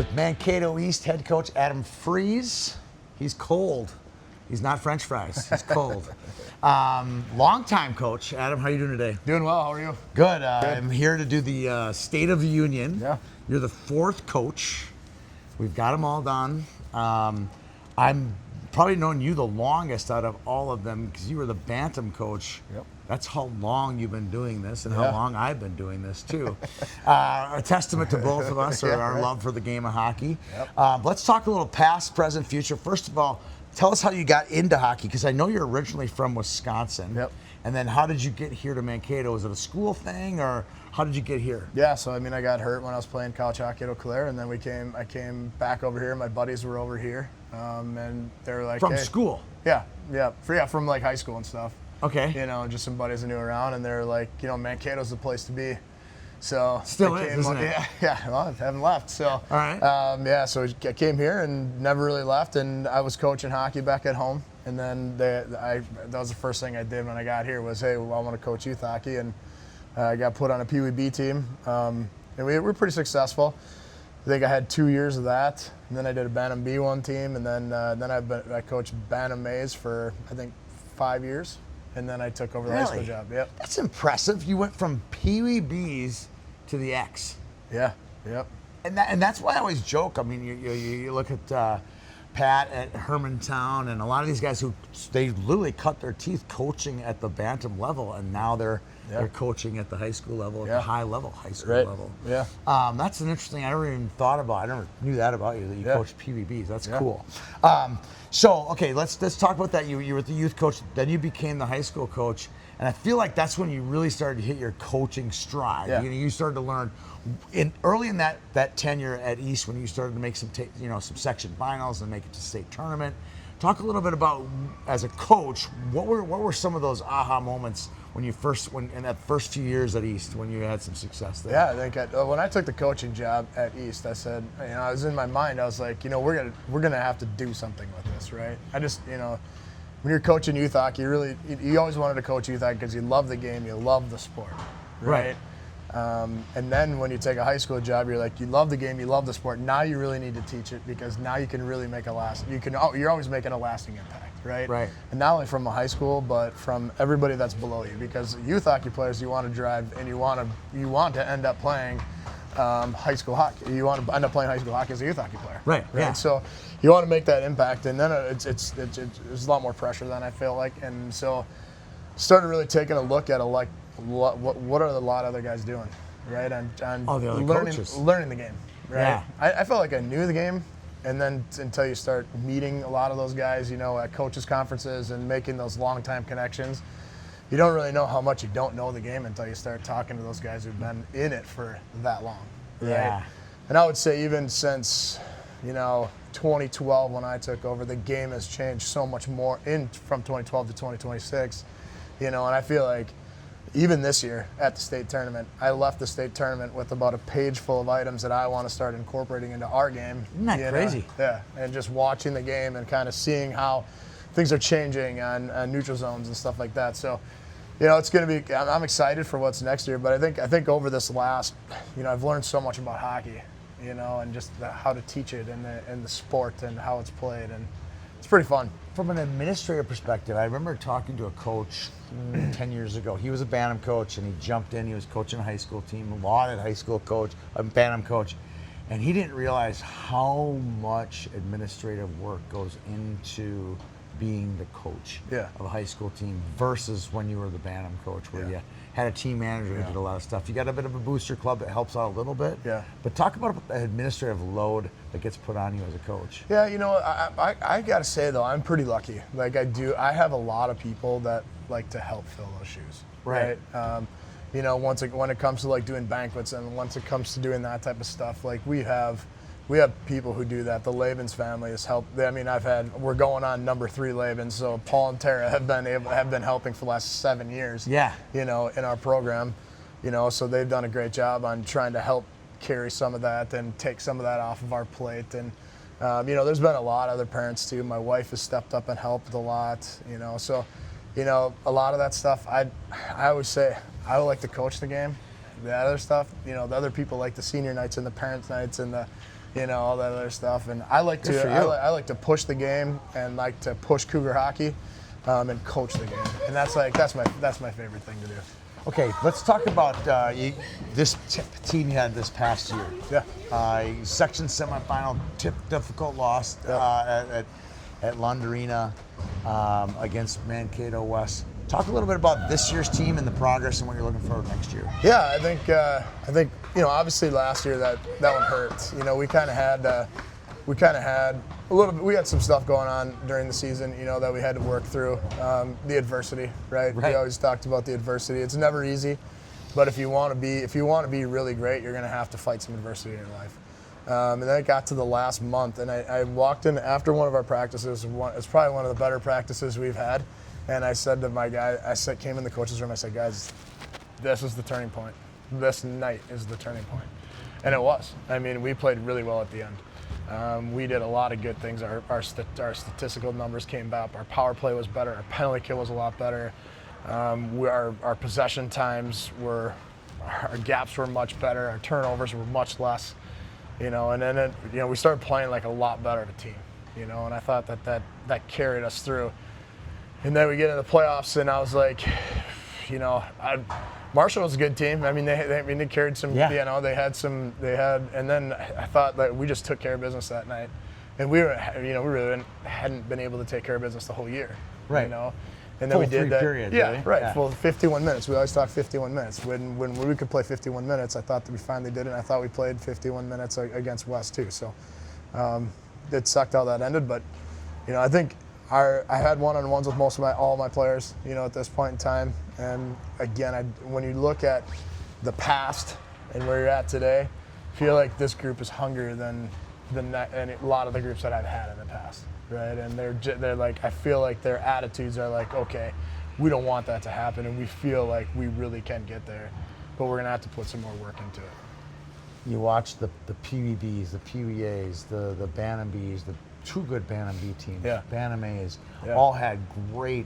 with Mankato East head coach Adam Freeze. He's cold. He's not French fries. He's cold. Longtime coach. Adam, how are you doing today? Doing well. How are you? Good. I'm here to do the State of the Union. Yeah. You're the fourth coach. We've got them all done. I'm probably known you the longest out of all of them because you were the Bantam coach. Yep. That's how long you've been doing this and how Yeah. long I've been doing this too. A testament to both of us, or Yeah, our right. love for the game of hockey. Yep. Let's talk a little past, present, future. First of all, tell us how you got into hockey, because I know you're originally from Wisconsin. Yep. And then how did you get here to Mankato? Was it a school thing, or how did you get here? Yeah. So I got hurt when I was playing college hockey at Eau Claire, and then I came back over here. My buddies were over here, and they were like, From hey. school? Yeah. From like high school and stuff. Okay. Just some buddies I knew around, and they're like, Mankato's the place to be. So Still I is, came isn't it? Yeah. Well, I haven't left. So All right. So I came here and never really left, and I was coaching hockey back at home, and then that was the first thing I did when I got here was, hey, well, I want to coach youth hockey, and I got put on a Pee Wee B team, and we were pretty successful. I think I had 2 years of that, and then I did a Bantam B1 team, and then I coached Bantam Mays for I think 5 years, and then I took over the high school job. Yep. That's impressive. You went from Pee Wee B's to the X. Yeah. Yep. And that's why I always joke. I mean, you look at Pat at Hermantown and a lot of these guys who they literally cut their teeth coaching at the Bantam level, and now they're coaching at the high school level, at the high school level. Yeah. That's an interesting. I never even thought about. I never knew that about you, that you coached PVBs. That's cool. So okay, let's talk about that. You were the youth coach, then you became the high school coach, and I feel like that's when you really started to hit your coaching stride. Yeah. You started to learn early in that tenure at East, when you started to make some section finals and make it to state tournament. Talk a little bit about, as a coach, what were some of those aha moments when you in that first few years at East, when you had some success there? Yeah, I think when I took the coaching job at East, I said, I was in my mind, I was like, we're gonna have to do something with this, right? I just, when you're coaching youth hockey, you always wanted to coach youth hockey because you love the game, you love the sport, right? And then when you take a high school job, you're like, you love the game, you love the sport. Now you really need to teach it, because now you can really make you're always making a lasting impact, right? Right. And not only from a high school, but from everybody that's below you, because youth hockey players, you want to drive and you want to end up playing high school hockey. You want to end up playing high school hockey as a youth hockey player. Right. Yeah. So you want to make that impact, and then it's a lot more pressure than I feel like, and so started really taking a look at what are a lot of other guys doing, right? And learning the game, right? Yeah. I felt like I knew the game, and then until you start meeting a lot of those guys, at coaches conferences and making those long-time connections, you don't really know how much you don't know the game until you start talking to those guys who've been in it for that long, right? Yeah. And I would say even since 2012, when I took over, the game has changed so much more from 2012 to 2026, and I feel like even this year at the state tournament, I left the state tournament with about a page full of items that I want to start incorporating into our game. Isn't that crazy? Yeah, and just watching the game and kind of seeing how things are changing on neutral zones and stuff like that. So, it's going to be. I'm excited for what's next year, but I think over this last, I've learned so much about hockey, and just how to teach it and the sport and how it's played, and it's pretty fun. From an administrative perspective, I remember talking to a coach 10 years ago. He was a Bantam coach, and he jumped in. He was coaching a high school team, a lauded high school coach, a Bantam coach, and he didn't realize how much administrative work goes into being the coach of a high school team versus when you were the Bantam coach, where you had a team manager who did a lot of stuff. You got a bit of a booster club that helps out a little bit. Yeah. But talk about the administrative load that gets put on you as a coach. Yeah, I got to say, though, I'm pretty lucky. Like, I have a lot of people that like to help fill those shoes. Right. When it comes to like doing banquets, and once it comes to doing that type of stuff, like we have people who do that. The Labens family has helped. We're going on number 3 Labens, so Paul and Tara have been helping for the last 7 years. Yeah. In our program, so they've done a great job on trying to help carry some of that and take some of that off of our plate. And there's been a lot of other parents too. My wife has stepped up and helped a lot. So a lot of that stuff. I always say I like to coach the game. The other stuff, the other people like the senior nights and the parents' nights and the all that other stuff. And I like Good for to you. I like to push the game and like to push Cougar hockey, and coach the game. And that's my favorite thing to do. Okay, let's talk about this team you had this past year. Yeah. Section semifinal, difficult loss at Londarina against Mankato West. Talk a little bit about this year's team and the progress and what you're looking for next year. Yeah, I think obviously last year that one hurt. We kind of had a little bit. We had some stuff going on during the season, that we had to work through. The adversity, right? We always talked about the adversity. It's never easy, but if you want to be really great, you're going to have to fight some adversity in your life. And then it got to the last month, and I walked in after one of our practices. It's probably one of the better practices we've had. And I said to my guy, came in the coach's room, I said, guys, this is the turning point. This night is the turning point. And it was. I mean, we played really well at the end. We did a lot of good things. Our statistical numbers came back. Our power play was better. Our penalty kill was a lot better. Our possession times our gaps were much better. Our turnovers were much less. And then we started playing like a lot better of a team. And I thought that carried us through. And then we get into the playoffs, and I was like, Marshall was a good team. I mean, they carried some. Yeah. And then I thought that we just took care of business that night, and we really hadn't been able to take care of business the whole year. Right. And then we did that. Periods, yeah, really? right. Yeah. Well, 51 minutes. We always talk 51 minutes. When we could play 51 minutes, I thought that we finally did it. And I thought we played 51 minutes against West too. So it sucked how that ended, but I think. I had one-on-ones with all my players, at this point in time. And again, when you look at the past and where you're at today, I feel like this group is hungrier than a lot of the groups that I've had in the past, right? And they're like, I feel like their attitudes are like, okay, we don't want that to happen, and we feel like we really can get there, but we're gonna have to put some more work into it. You watch the PVBs, the PVAs, the Bantam Bs, the two good Bantam B teams, Yeah. Bantam A's, Yeah. all had great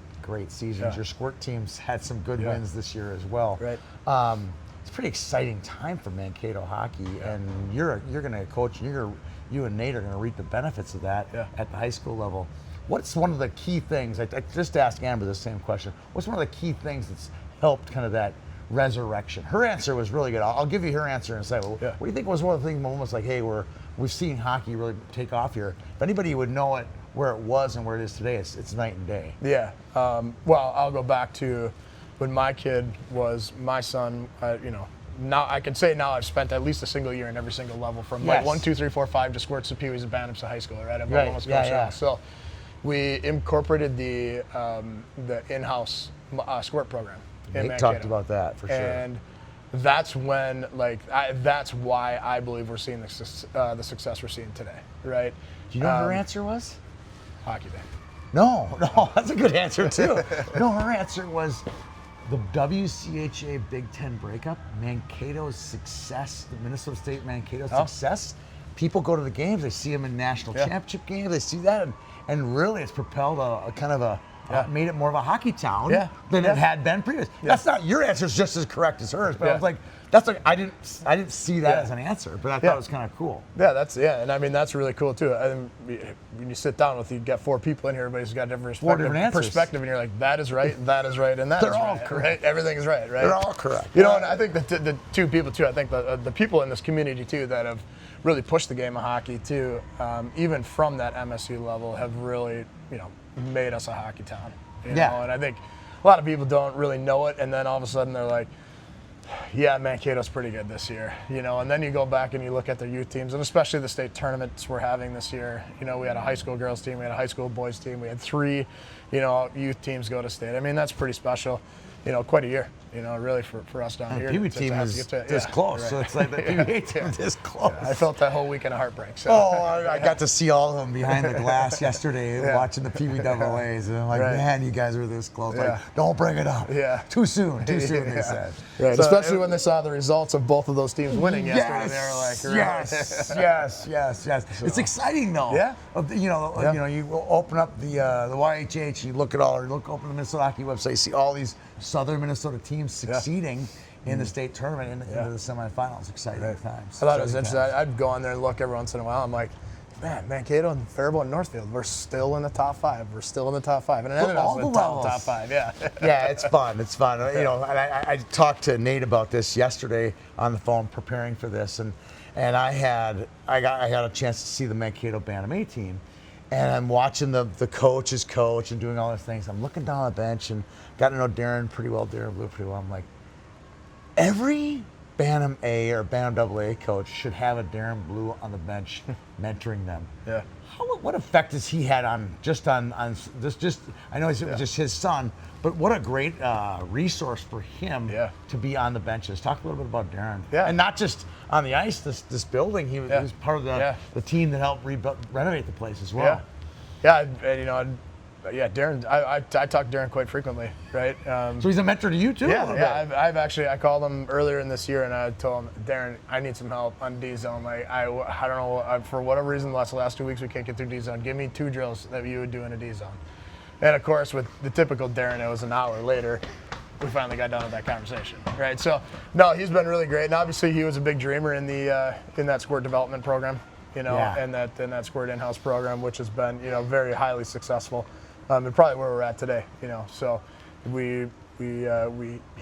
seasons. Yeah. Your squirt teams had some good Yeah. wins this year as well. Right. It's a pretty exciting time for Mankato hockey, and you're going to coach. You and Nate are going to reap the benefits of that at the high school level. What's one of the key things? I just asked Amber the same question. What's one of the key things that's helped kind of that resurrection? Her answer was really good. I'll give you her answer in a second. What do you think was one of the things, moments like, hey, we've seen hockey really take off here? If anybody would know it, where it was and where it is today, it's night and day. Yeah. Well, I'll go back to when my kid was my son. Now I can say now I've spent at least a single year in every single level, from like 1, 2, 3, 4, 5 to squirts to peewees and bantams to high school. Right. I've almost coached all. So we incorporated the in-house squirt program. Nate talked about that for sure. And that's when, that's why I believe we're seeing the success we're seeing today, right? Do you know what her answer was? Hockey day. No, that's a good answer too. No, her answer was the WCHA Big Ten breakup, Mankato's success, the Minnesota State Mankato success. People go to the games, they see them in national championship games, they see that, and really it's propelled a kind of a made it more of a hockey town than it had been previous. That's not your answer is just as correct as hers, but I was like, I didn't see that as an answer, but I thought it was kind of cool. Yeah, and I mean that's really cool too. When you sit down with you get 4 people in here, everybody's got different perspective, and you're like, that is right, and that is right, and that is right. They're all correct. Right? Everything is right. They're all correct. And I think the two people too. I think the people in this community too that have really pushed the game of hockey too, even from that MSU level, have really made us a hockey town. And I think a lot of people don't really know it, and then all of a sudden they're like, yeah, Mankato's pretty good this year, and then you go back and you look at their youth teams, and especially the state tournaments we're having this year. We had a high school girls team, we had a high school boys team, we had 3, youth teams go to state. I mean, that's pretty special. Quite a year, really for us down here. The PB team is this close, so it's like the PBA team this close. I felt that whole weekend of heartbreak. So. I got to see all of them behind the glass yesterday watching the PBAAs, and I'm like, man, you guys were this close. Like, don't bring it up. Yeah. Too soon, they said. Right. So especially when they saw the results of both of those teams winning yesterday, they were like, yes. It's exciting though. Yeah. You open up the YHH, you look at open the Minnesota Hockey website, you see all these Southern Minnesota teams succeeding in the state tournament into the semifinals. Exciting times. I thought it was interesting. I'd go on there and look every once in a while. I'm like, man, Mankato and Faribault and Northfield, we're still in the top 5. We're still in the top 5. And it ended up in the top 5, yeah. Yeah, it's fun. It's fun. You know, and I talked to Nate about this yesterday on the phone preparing for this, and I got a chance to see the Mankato Bantam A team. And I'm watching the coaches coach and doing all those things. I'm looking down the bench and got to know Darren pretty well, Darren Blue pretty well. I'm like, every Bantam A or Bantam AA coach should have a Darren Blue on the bench mentoring them. Yeah. What effect has he had on this? I know it's just his son, but what a great resource for him to be on the benches. Talk a little bit about Darren. Yeah. And not just on the ice, this building. He was part of the team that helped renovate the place as well. Yeah, and you know, Darren. I talk to Darren quite frequently, right? So he's a mentor to you too. Yeah. I called him earlier in this year and I told him, Darren, I need some help on D zone. Like I don't know, for whatever reason, the last 2 weeks we can't get through D zone. Give me 2 drills that you would do in a D zone. And of course, with the typical Darren, it was an hour later. We finally got done with that conversation, right? So, no, he's been really great, and obviously he was a big dreamer in that squirt development program, you know, and that squirt in-house program, which has been, you know, very highly successful, and probably where we're at today, you know. So, he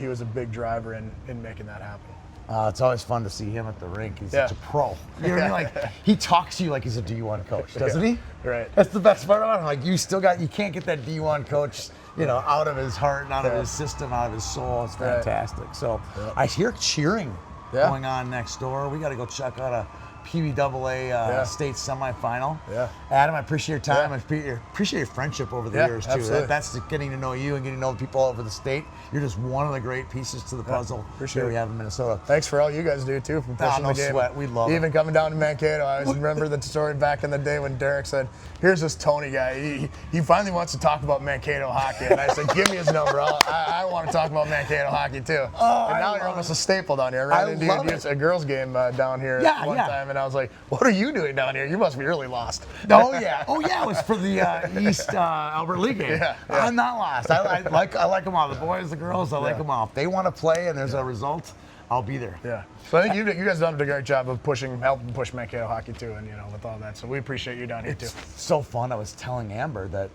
was a big driver in making that happen. It's always fun to see him at the rink. He's such a pro. You know what I mean? Like, he talks to you like he's a D1 coach, doesn't he? Right. That's the best part about him. Like, you can't get that D1 coach, you know, out of his heart and out of his system, out of his soul. It's fantastic. So I hear cheering going on next door. We got to go check out a PBAA state semifinal. Yeah. Adam, I appreciate your time. I appreciate your friendship over the years, too. Absolutely. That's getting to know you and getting to know the people all over the state. You're just one of the great pieces to the puzzle here we have in Minnesota. Thans for all you guys do, too, from pushing the game. Sweat. We love it. Even coming down to Mankato, I always remember the story back in the day when Derek said, here's this Tony guy. He finally wants to talk about Mankato hockey. And I said, give me his number. I want to talk about Mankato hockey, too. Oh, and now you're almost a staple down here. I ran into you at a girls game down here one time, and I was like, what are you doing down here? You must be really lost. Oh yeah, it was for the East Albert League game. I'm not lost. I like them all. The boys, the girls, I like them all. If they want to play and there's a result, I'll be there. Yeah. So I think you guys done a great job of helping push Mankato hockey too, and you know, with all that. So we appreciate you down here too. It's so fun. I was telling Amber that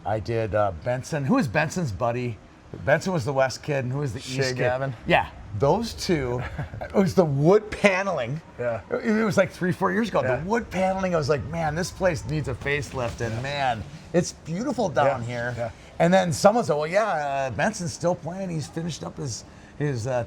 I did Benson. Who is Benson's buddy? Benson was the West kid, and who was the East kid? Gavin. Yeah. Those two, it was the wood paneling. Yeah. It was like 3-4 years ago. The wood paneling, I was like, man, this place needs a facelift. And man, it's beautiful down here. Yeah. And then someone said, well, Benson's still playing. He's finished up his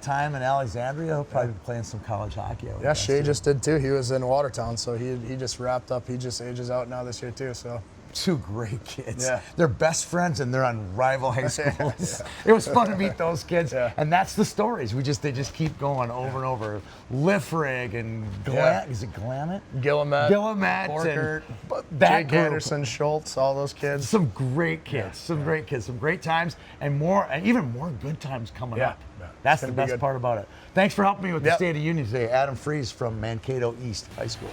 time in Alexandria. He'll probably be playing some college hockey. Yeah, Shea just did too. He was in Watertown, so he just wrapped up. He just ages out now this year too. So. 2 great kids. Yeah. They're best friends and they're on rival high schools. It was fun to meet those kids. Yeah. And that's the stories. They just keep going over and over. Liffrig and is it Glamet? Guillemette. Borkert, Jake Anderson, Schultz, all those kids. Some great kids. Some great kids. Some great times and even more good times coming up. Yeah. That's the best part about it. Thanks for helping me with the State of the Union today. Adam Fries from Mankato East High School.